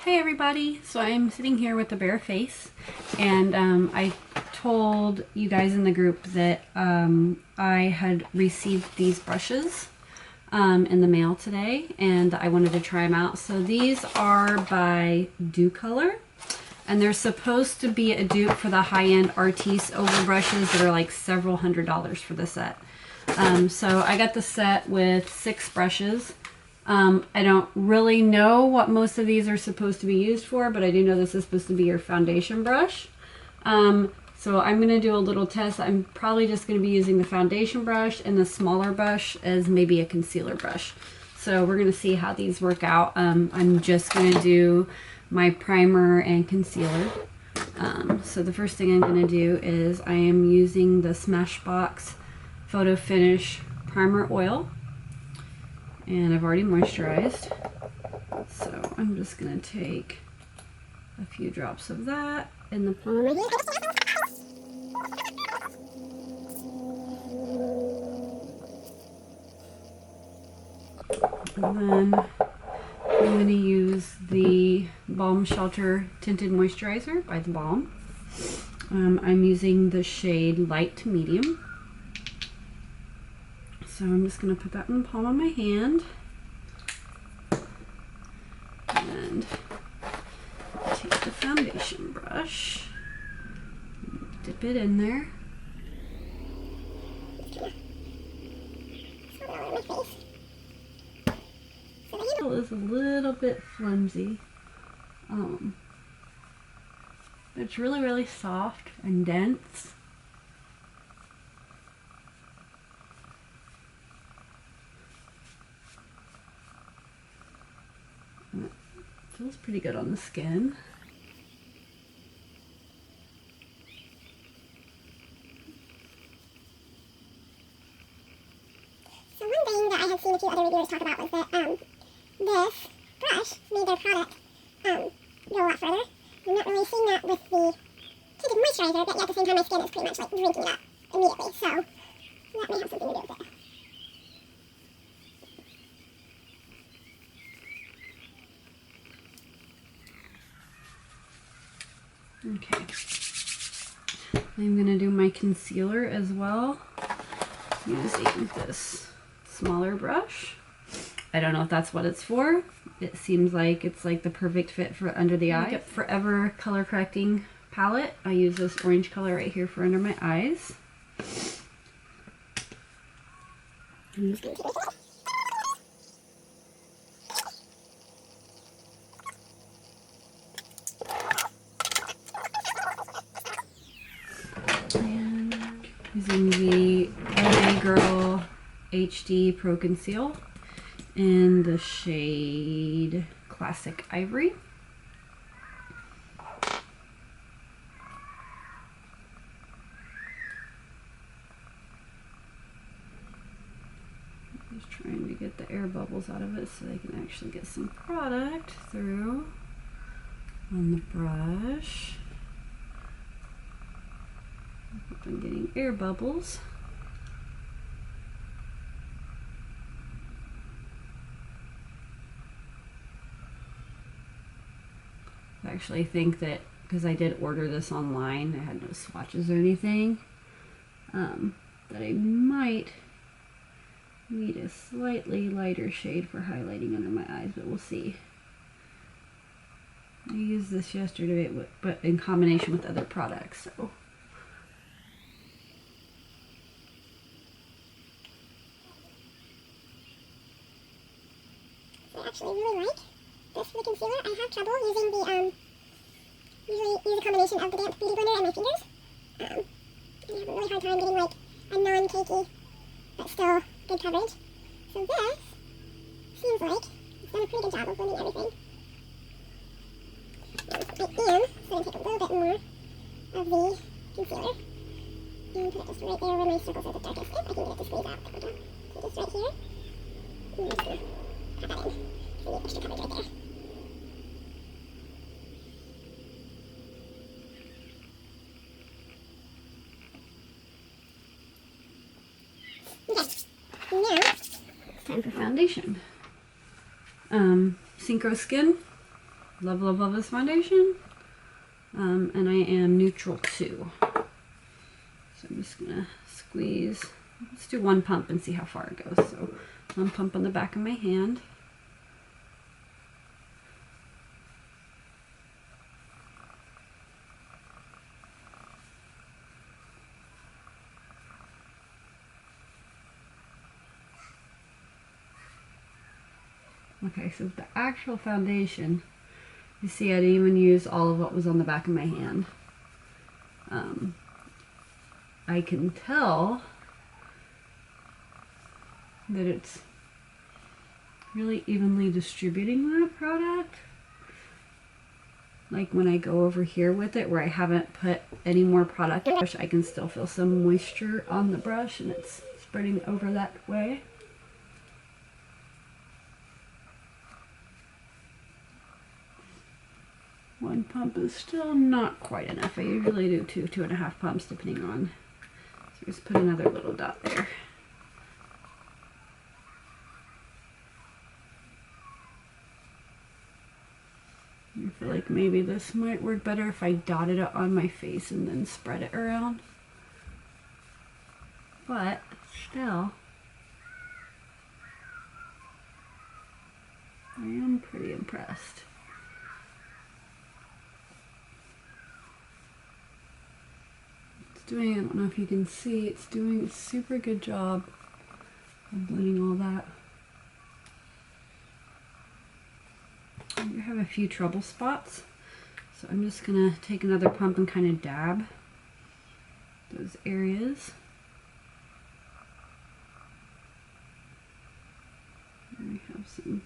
Hey everybody, so I'm sitting here with a bare face, and I told you guys in the group that I had received these brushes in the mail today, and I wanted to try them out. So these are by Docolor, and they're supposed to be a dupe for the high-end Artis oval brushes that are like several $100s for the set. So I got the set with 6 brushes. I don't really know what most of these are supposed to be used for, but I do know this is supposed to be your foundation brush. So I'm going to do a little test. I'm probably just going to be using the foundation brush and the smaller brush as maybe a concealer brush. So we're going to see how these work out. I'm just going to do my primer and concealer. So the first thing I'm going to do is I am using the Smashbox Photo Finish Primer Oil. And I've already moisturized, so I'm just going to take a few drops of that in the palm of my hand. And then I'm going to use the Balm Shelter Tinted Moisturizer by The Balm. I'm using the shade Light to Medium. So I'm just going to put that in the palm of my hand and take the foundation brush, dip it in there. The handle is a little bit flimsy. It's really soft and dense. Feels pretty good on the skin. So one thing that I had seen a few other reviewers talk about was that this brush made their product go a lot further. I'm not really seeing that with the tinted moisturizer, but yet at the same time my skin is pretty much like drinking it up immediately. So that may have something to do with it. Okay, I'm going to do my concealer as well using this smaller brush. I don't know if that's what it's for. It seems like it's like the perfect fit for under the eye. Forever color correcting palette. I use this orange color right here for under my eyes. I'm just going to using the LA Girl HD Pro Conceal in the shade Classic Ivory. Just trying to get the air bubbles out of it so I can actually get some product through on the brush. I'm getting air bubbles. I actually think that because I did order this online, I had no swatches or anything, that I might need a slightly lighter shade for highlighting under my eyes, but we'll see. I used this yesterday, but in combination with other products, so. I actually really like this for the concealer. I have trouble using the, usually use a combination of the damp beauty blender and my fingers. I have a really hard time getting like a non-cakey, but still good coverage. So this seems like it's done a pretty good job of blending everything. I am going to take a little bit more of the concealer and put it just right there where my circles are the darkest. I can get it to squeeze out. There we go. So just right here. And I'm just going to pat that in. So I need extra coverage right there. Okay, now Time for foundation. Synchro Skin, love, love, love this foundation. And I am neutral too. So I'm just gonna squeeze. Let's do one pump and see how far it goes. So one pump on the back of my hand. Okay, so the actual foundation, you see I didn't even use all of what was on the back of my hand. I can tell that it's really evenly distributing that product. Like when I go over here with it where I haven't put any more product on the brush, I can still feel some moisture on the brush and it's spreading over that way. One pump is still not quite enough. I usually do 2.5 pumps depending on. So just put another little dot there. I feel like maybe this might work better if I dotted it on my face and then spread it around. But still, I am pretty impressed. I don't know if you can see, it's doing a super good job of blending all that. I have a few trouble spots, so I'm just gonna take another pump and kind of dab those areas. I have some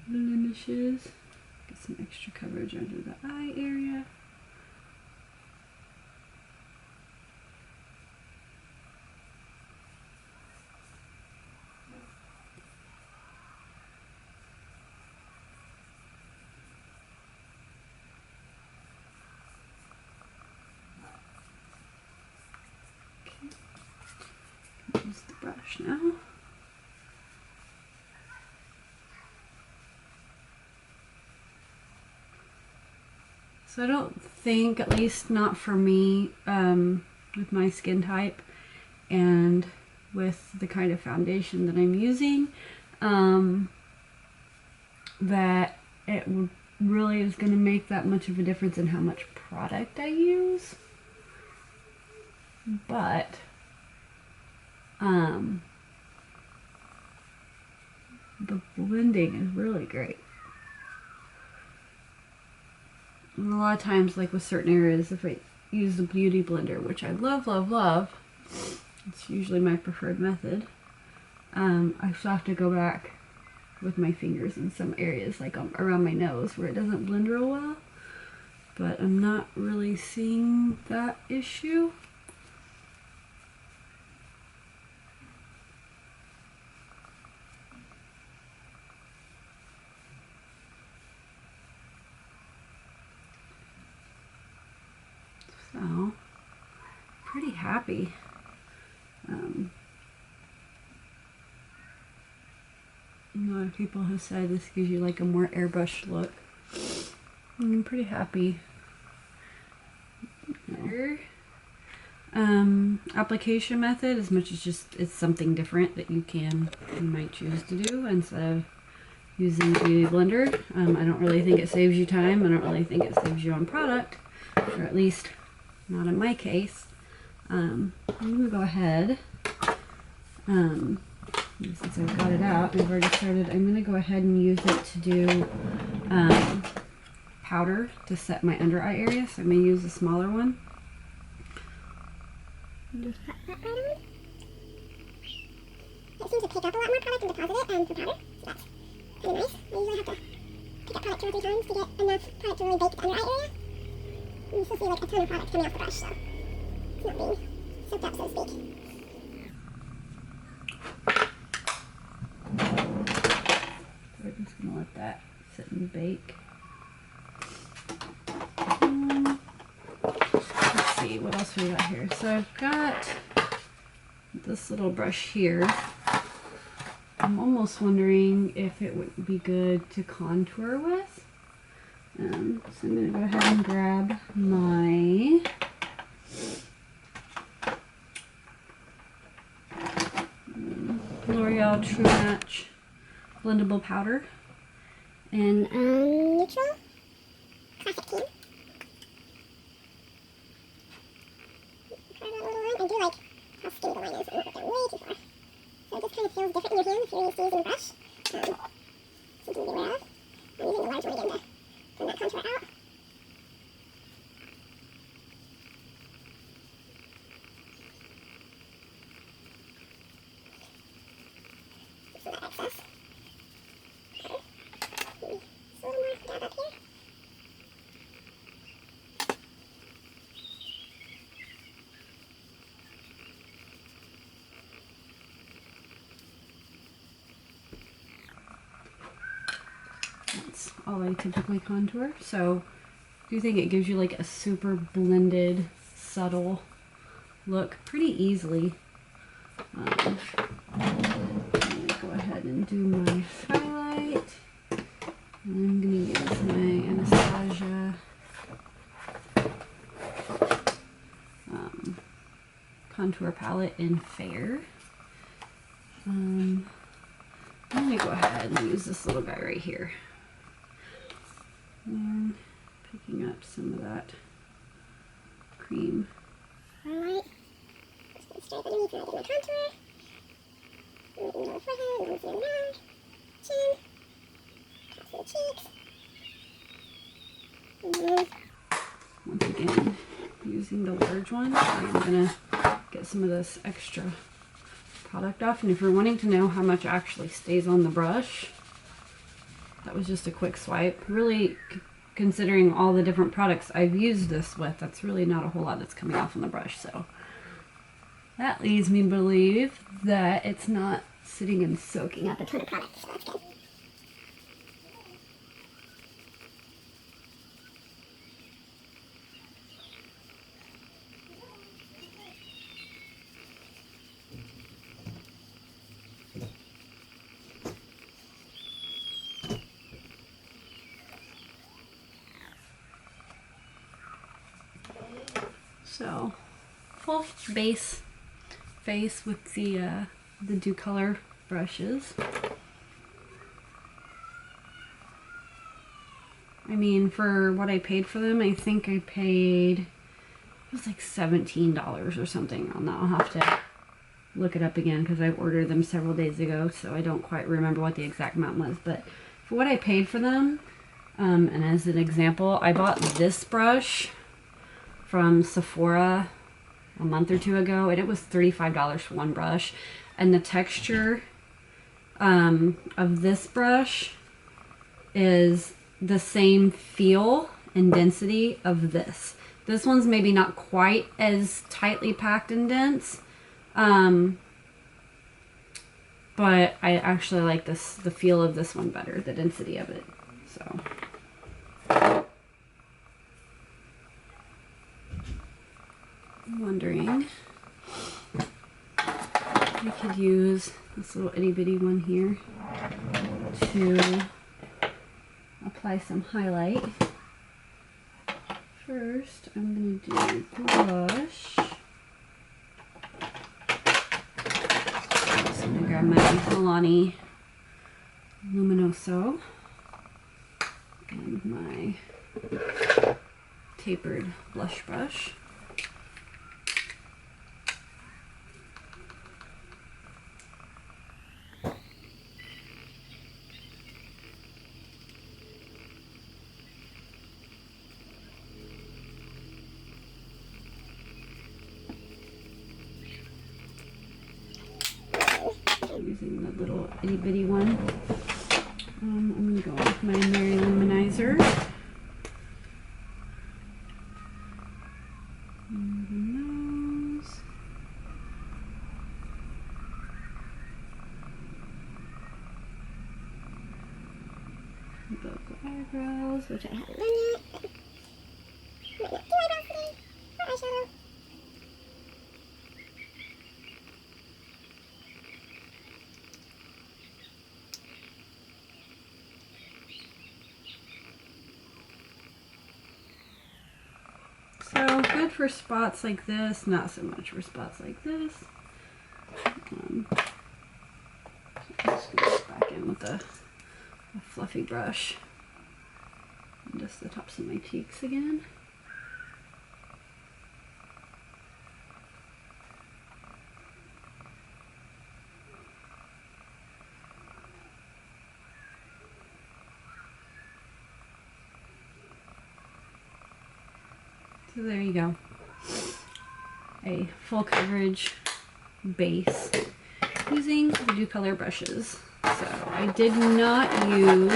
blemishes, get some extra coverage under the eye area. Use the brush now. So I don't think, at least not for me, with my skin type and with the kind of foundation that I'm using, that it really is going to make that much of a difference in how much product I use. But the blending is really great. And a lot of times, like with certain areas, if I use the Beauty Blender, which I love, love, love, it's usually my preferred method, I still have to go back with my fingers in some areas, like around my nose, where it doesn't blend real well. But I'm not really seeing that issue. So, pretty happy. A lot of people have said this gives you like a more airbrushed look. I'm pretty happy. Application method, as much as just it's something different that you might choose to do instead of using Beauty Blender. I don't really think it saves you time. I don't really think it saves you on product, or at least not in my case. I'm gonna go ahead, since I've got it out and I've already started, I'm gonna go ahead and use it to do powder to set my under eye area. So I'm gonna use a smaller one. Just put that right on. It seems to pick up a lot more product and deposit it for powder, so that's kind of nice. I usually have to pick up product 2 or 3 times to get enough product to really bake the under eye area. You still see like a ton of product coming off the brush, so it's not being soaked up, so to speak. We're just gonna let that sit and bake. Let's see what else we got here. So I've got this little brush here. I'm almost wondering if it would be good to contour with. So I'm going to go ahead and grab my L'Oreal True Match blendable powder and neutral classic team. Try that little line. I do like how skinny the line is. I don't go way too far. So it just kind of feels different in your hand if you're used to using a brush. Something to be aware of. I'm using the large one again to bring that contour out. Some of that excess. Okay. Maybe just a little more dab up here. that's all I typically contour. So I do think it gives you like a super blended, subtle look pretty easily. I'm gonna go ahead and do my highlight. I'm gonna use my Anastasia contour palette in Fair. I'm gonna go ahead and use this little guy right here. And picking up some of that cream. Highlight. Just going straight underneath when I do my contour. Moving down the forehead, moving around. Chin. Across the cheeks. And then Once again, using the large one, I'm gonna get some of this extra product off. And if you're wanting to know how much actually stays on the brush, that was just a quick swipe. Really, considering all the different products I've used this with, that's really not a whole lot that's coming off on the brush. So that leads me to believe that it's not sitting and soaking up a ton of product. So that's good. So full base face with the Docolor brushes. I mean, for what I paid for them, I think I paid, it was like $17 or something on that. I'll have to look it up again because I ordered them several days ago, so I don't quite remember what the exact amount was. But for what I paid for them, and as an example, I bought this brush from Sephora a month or two ago, and it was $35 for one brush. And the texture of this brush is the same feel and density of this. This one's maybe not quite as tightly packed and dense, but I actually like the feel of this one better, the density of it. So I'm wondering if I could use this little itty bitty one here to apply some highlight. First, I'm going to do blush. So I'm going to grab my Milani Luminoso and my tapered blush brush. Using the little itty bitty one. I'm going to go with my Mary Luminizer. And the nose. Vocal eyebrows, which I haven't done yet. might not do eyebrows today. Or eyeshadow. good for spots like this, not so much for spots like this. Just go back in with a fluffy brush. And just the tops of my cheeks again. So there you go. A full coverage base using the Docolor brushes. So I did not use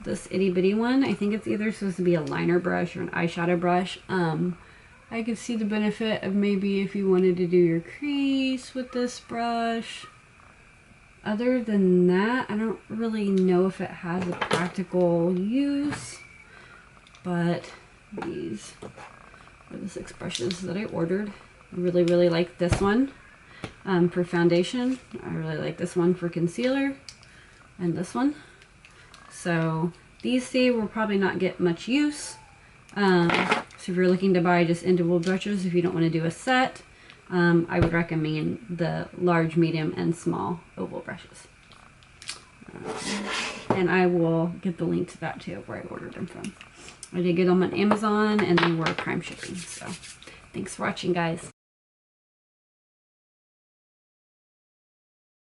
this itty bitty one. I think it's either supposed to be a liner brush or an eyeshadow brush. I could see the benefit of maybe if you wanted to do your crease with this brush. Other than that, I don't really know if it has a practical use, but these are the 6 brushes that I ordered. I really like this one for foundation. I really like this one for concealer, and this one. So these 3 will probably not get much use. So if you're looking to buy just individual brushes, if you don't want to do a set, I would recommend the large, medium, and small oval brushes. And I will get the link to that too, where I ordered them from. I did get them on Amazon, and they were Prime shipping. So thanks for watching, guys.